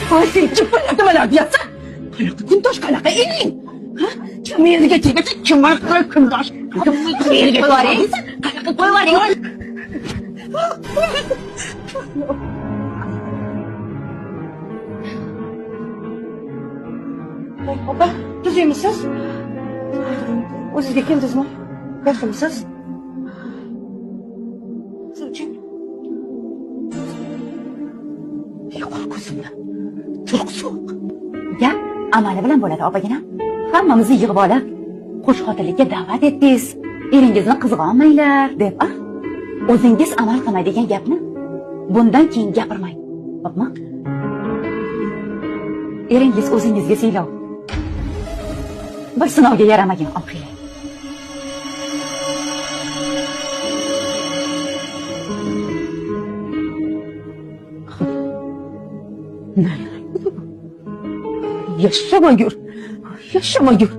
Sen nimalar deyapsan? Qanaqa kundosh, qanaqa ering? Kim eriga tegadi, kim qanaqa kundosh? Kim eriga qo'yvaring? Qanaqa qo'yvaring? Opa, tuzimisiz? O'zizga keldingizmi? Yaxshimisiz? Siz uchun? Yo'q ko'zimdan. Turq so'q. Gap amali bilan bo'ladi, opaginam. Hammamizni yig'ib olib, qo'shxotirlikka da'vat etdingiz. Eringizni qizg'onmanglar deb, o'zingiz amal qilmaydigan gapni bundan keyin gapirmang. Xo'pmi? Eringiz o'zingizga siylov. Bir sinovga yaramagan oqila. Yaşama gör. Yaşama gör.